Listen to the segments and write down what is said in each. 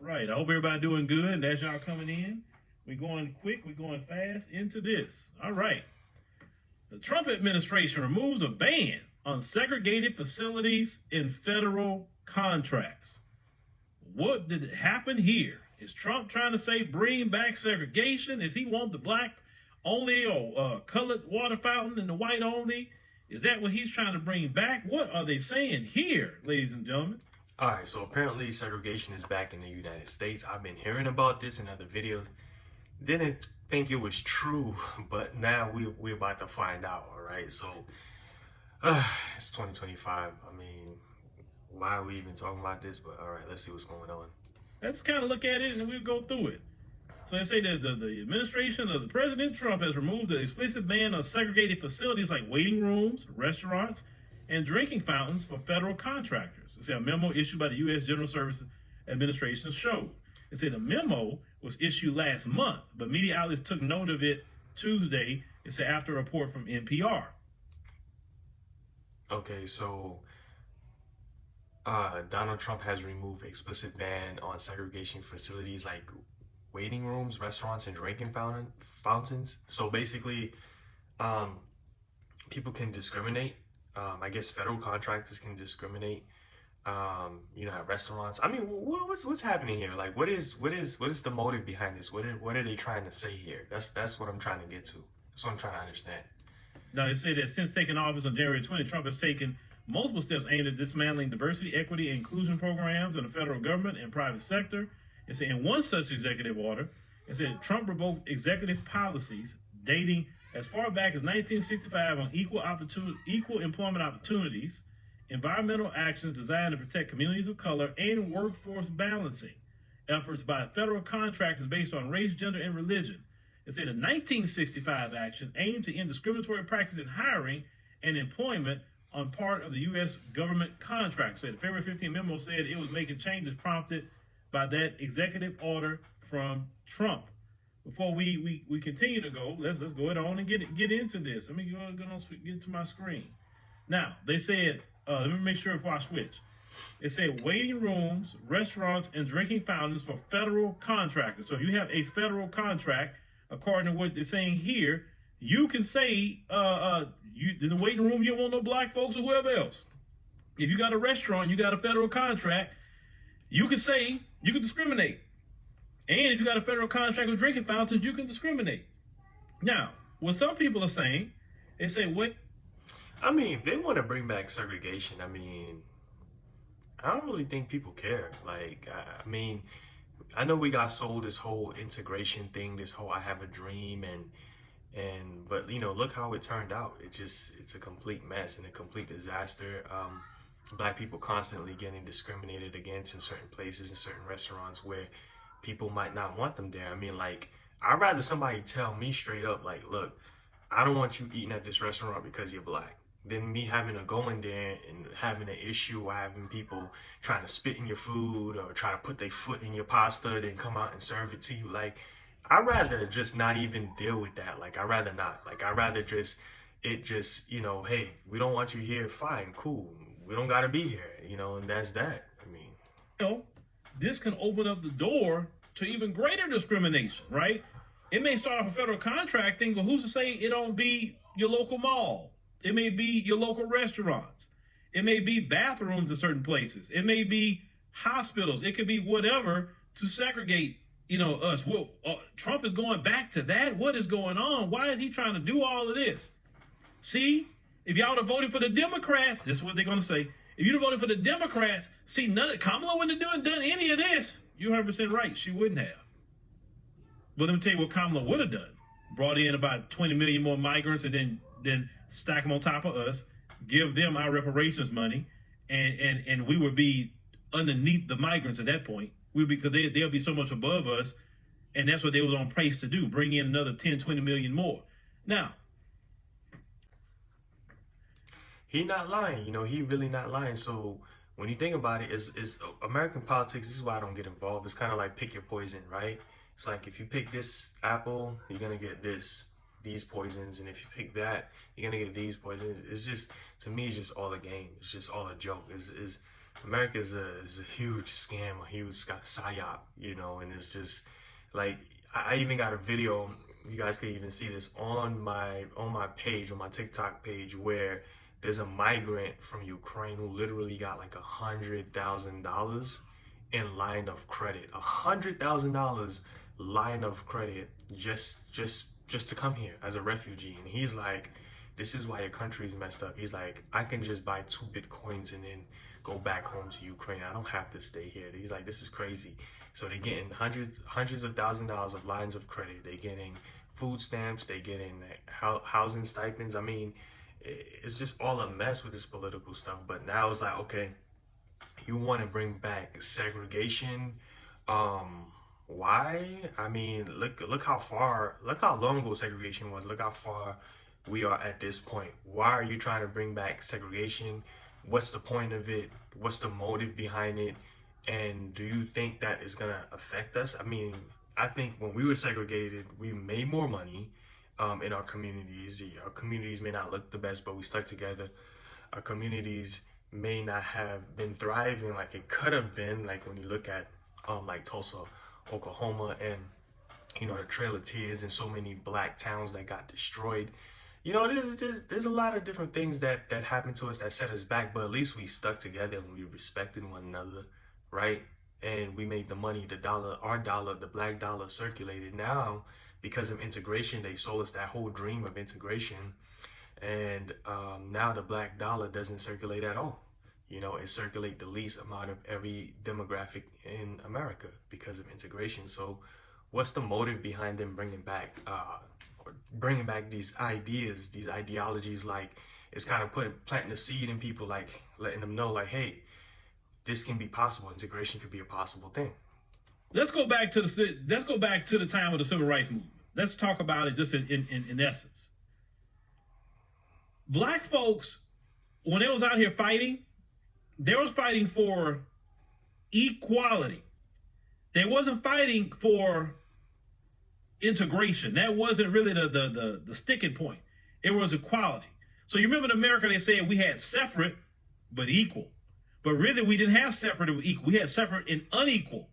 Right. I hope everybody doing good. And as y'all coming in, we're going quick, we're going fast into this. All right. The Trump administration removes a ban on segregated facilities in federal contracts. What did happen here? Is Trump trying to say bring back segregation? Is he want the black only or colored water fountain and the white only? Is that what he's trying to bring back? What are they saying here, ladies and gentlemen? All right, so apparently segregation is back in the United States. I've been hearing about this in other videos. Didn't think it was true, but now we're about to find out, all right? So it's 2025. I mean, why are we even talking about this? But all right, let's see what's going on. Let's kind of look at it and we'll go through it. So they say that the administration of the President Trump has removed the explicit ban on segregated facilities like waiting rooms, restaurants, and drinking fountains for federal contractors. They say a memo issued by the U.S. General Services Administration showed. They say the memo was issued last month, but media outlets took note of it Tuesday. They say after a report from NPR. Okay, so Donald Trump has removed explicit ban on segregation facilities like waiting rooms, restaurants, and drinking fountains. So basically, people can discriminate. I guess federal contractors can discriminate. At restaurants. I mean, what's happening here? Like, what is the motive behind this? What are they trying to say here? That's what I'm trying to get to. That's what I'm trying to understand. Now, they say that since taking office on January 20, Trump has taken multiple steps aimed at dismantling diversity, equity, and inclusion programs in the federal government and private sector. It said in one such executive order, it said Trump revoked executive policies dating as far back as 1965 on equal employment opportunities, environmental actions designed to protect communities of color, and workforce balancing efforts by federal contractors based on race, gender, and religion. It said a 1965 action aimed to end discriminatory practices in hiring and employment on part of the U.S. government contracts. So the February 15 memo said it was making changes prompted by that executive order from Trump. Before we continue to go, let's go on and get into this. Let me get to my screen. Now, they said, let me make sure before I switch. It said waiting rooms, restaurants, and drinking fountains for federal contractors. So if you have a federal contract, according to what they're saying here, you can say, in the waiting room, you don't want no black folks or whoever else. If you got a restaurant, you got a federal contract, you can say, you can discriminate. And if you got a federal contract with drinking fountains, you can discriminate. Now, what some people are saying, they say, what? I mean, if they want to bring back segregation, I mean, I don't really think people care. Like, I mean, I know we got sold this whole integration thing, this whole I have a dream, but look how it turned out. It's a complete mess and a complete disaster. Black people constantly getting discriminated against in certain places, in certain restaurants where people might not want them there. I mean, like, I'd rather somebody tell me straight up, like, look, I don't want you eating at this restaurant because you're black, than me having to go in there and having an issue, or having people trying to spit in your food or try to put their foot in your pasta, then come out and serve it to you. Like, I'd rather just not even deal with that. Like, I'd rather not. Like, I'd rather just, hey, we don't want you here. Fine, cool. We don't got to be here, and that's that. I mean, this can open up the door to even greater discrimination, right? It may start off a federal contracting, but who's to say it don't be your local mall? It may be your local restaurants. It may be bathrooms in certain places. It may be hospitals. It could be whatever to segregate, us. Well, Trump is going back to that. What is going on? Why is he trying to do all of this? See, if y'all have voted for the Democrats, this is what they're going to say. If you'd have voted for the Democrats, see, Kamala wouldn't have done any of this. You're 100% right. She wouldn't have. But let me tell you what Kamala would have done. Brought in about 20 million more migrants and then stack them on top of us, give them our reparations money, and we would be underneath the migrants at that point. Because they'll be so much above us, and that's what they was on pace to do, bring in another 10, 20 million more. Now, he not lying, he really not lying. So when you think about it, is American politics, this is why I don't get involved. It's kind of like pick your poison, right? It's like, if you pick this apple, you're gonna get these poisons, and if you pick that, you're gonna get these poisons. It's just, to me, it's just all a game. It's just all a joke. America is a huge scam, a huge psyop, you know, and it's just like I even got a video. You guys can even see this on my page, on my TikTok page, where there's a migrant from Ukraine who literally got like $100,000 in line of credit, $100,000 line of credit just to come here as a refugee, and he's like, this is why your country is messed up. He's like, I can just buy 2 Bitcoins and then go back home to Ukraine. I don't have to stay here. He's like, this is crazy. So they're getting hundreds of $1,000s of lines of credit. They're getting food stamps. They're getting housing stipends. I mean, it's just all a mess with this political stuff. But now it's like, okay, you want to bring back segregation. Why? I mean, look how long ago segregation was. Look how far we are at this point. Why are you trying to bring back segregation? What's the point of it? What's the motive behind it? And do you think that is gonna affect us? I mean, I think when we were segregated, we made more money in our communities. Our communities may not look the best, but we stuck together. Our communities may not have been thriving like it could have been, like when you look at like Tulsa, Oklahoma, and you know, the Trail of Tears, and so many black towns that got destroyed. You know, there's a lot of different things that happened to us that set us back, but at least we stuck together and we respected one another, right? And we made the money, the dollar, our dollar, the black dollar circulated. Now, because of integration, they sold us that whole dream of integration, and now the black dollar doesn't circulate at all. You know, it circulates the least amount of every demographic in America because of integration. So what's the motive behind them bringing back these ideas, these ideologies? Like, it's kind of planting a seed in people, like letting them know, like, hey, this can be possible. Integration could be a possible thing. Let's go back to the time of the civil rights movement. Let's talk about it just in essence. Black folks, when they was out here fighting, they was fighting for equality. They wasn't fighting for integration. That wasn't really the sticking point. It was equality. So you remember in America, they said we had separate but equal. But really, we didn't have separate or equal. We had separate and unequal,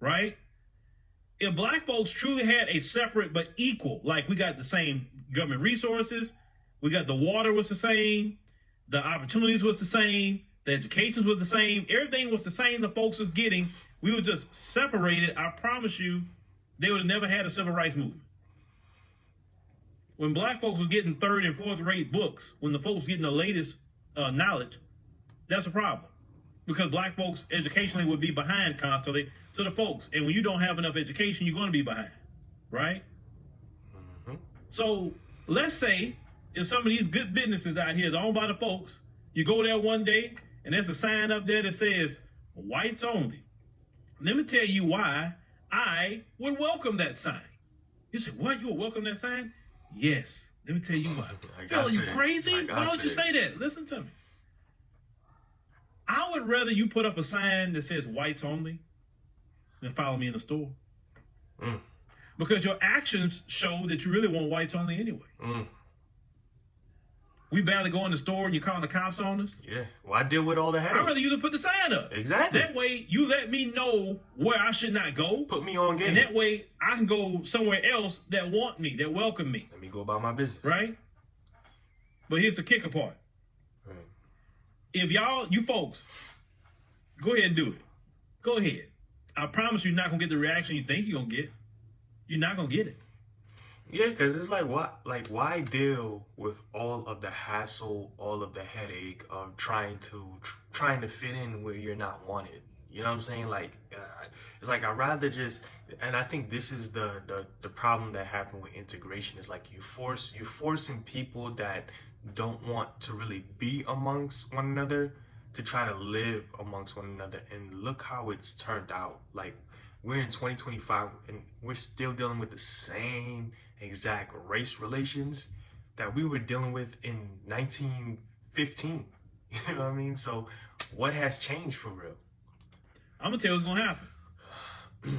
right? If black folks truly had a separate but equal, like we got the same government resources, we got the water was the same, the opportunities was the same, the education was the same, everything was the same the folks was getting, we were just separated. I promise you, they would have never had a civil rights movement. When black folks were getting 3rd and 4th rate books, when the folks getting the latest knowledge, that's a problem. Because black folks educationally would be behind constantly to the folks. And when you don't have enough education, you're going to be behind, right? Mm-hmm. So let's say if some of these good businesses out here is owned by the folks, you go there one day and there's a sign up there that says whites only. Let me tell you why I would welcome that sign. You say, what? You would welcome that sign? Yes. Let me tell you why. Phil, are you crazy? Why don't you say that? Listen to me. I would rather you put up a sign that says whites only than follow me in the store. Mm. Because your actions show that you really want whites only anyway. Mm. We barely go in the store and you're calling the cops on us. Yeah. Well, I deal with all the headache. I'd rather you to put the sign up. Exactly. That way you let me know where I should not go. Put me on game. And that way I can go somewhere else that want me, that welcome me. Let me go about my business. Right? But here's the kicker part. Right. If you folks, go ahead and do it. Go ahead. I promise you're not going to get the reaction you think you're going to get. You're not going to get it. Yeah, because it's like, what? Like, why deal with all of the hassle, all of the headache of trying to fit in where you're not wanted? You know what I'm saying? Like, it's like I'd rather just, and I think this is the problem that happened with integration. Is like you're forcing people that don't want to really be amongst one another to try to live amongst one another, and look how it's turned out. Like, we're in 2025 and we're still dealing with the same exact race relations that we were dealing with in 1915. You know what I mean? So what has changed for real? I'm gonna tell you what's gonna happen.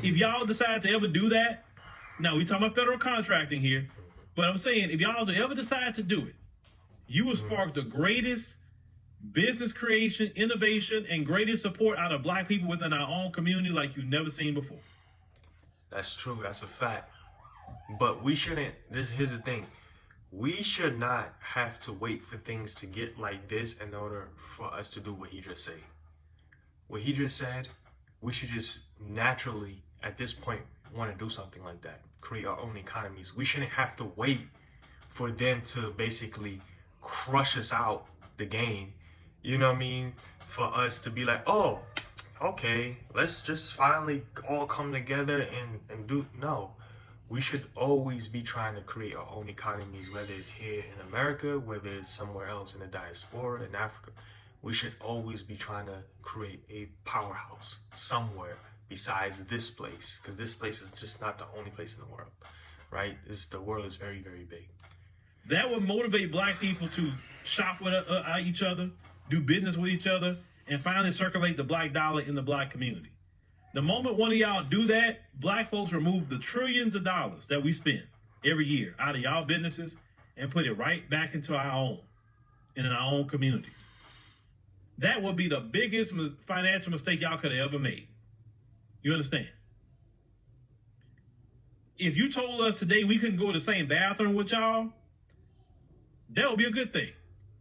If y'all decide to ever do that, now we talking about federal contracting here, but I'm saying if y'all ever decide to do it, you will spark the greatest business creation, innovation, and greatest support out of black people within our own community like you've never seen before. That's true. That's a fact. But we shouldn't. Here's the thing. We should not have to wait for things to get like this in order for us to do what he just said. What he just said, we should just naturally, at this point, want to do something like that. Create our own economies. We shouldn't have to wait for them to basically crush us out the game. You know what I mean? For us to be like, oh, okay, let's just finally all come together and do. No. We should always be trying to create our own economies, whether it's here in America, whether it's somewhere else in the diaspora, in Africa. We should always be trying to create a powerhouse somewhere besides this place, because this place is just not the only place in the world, right? The world is very, very big. That would motivate black people to shop with each other, do business with each other, and finally circulate the black dollar in the black community. The moment one of y'all do that, black folks remove the trillions of dollars that we spend every year out of y'all businesses and put it right back into our own, and in our own communities. That would be the biggest financial mistake y'all could have ever made. You understand? If you told us today we couldn't go to the same bathroom with y'all, that would be a good thing.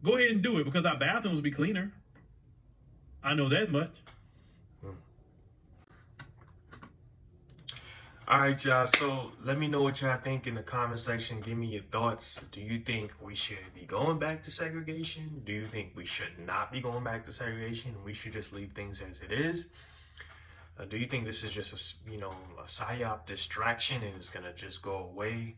Go ahead and do it because our bathrooms will be cleaner. I know that much. All right, y'all. So let me know what y'all think in the comment section. Give me your thoughts. Do you think we should be going back to segregation? Do you think we should not be going back to segregation? We should just leave things as it is? Do you think this is just a psyop distraction and it's gonna just go away?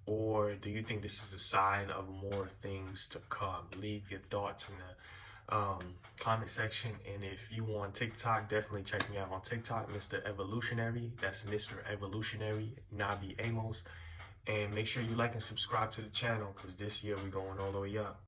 Or do you think this is a sign of more things to come? Leave your thoughts in the comment section. And if you on TikTok, definitely check me out on TikTok, Mr. Evolutionary. That's Mr. Evolutionary, Nabi Amos. And make sure you like and subscribe to the channel because this year we're going all the way up.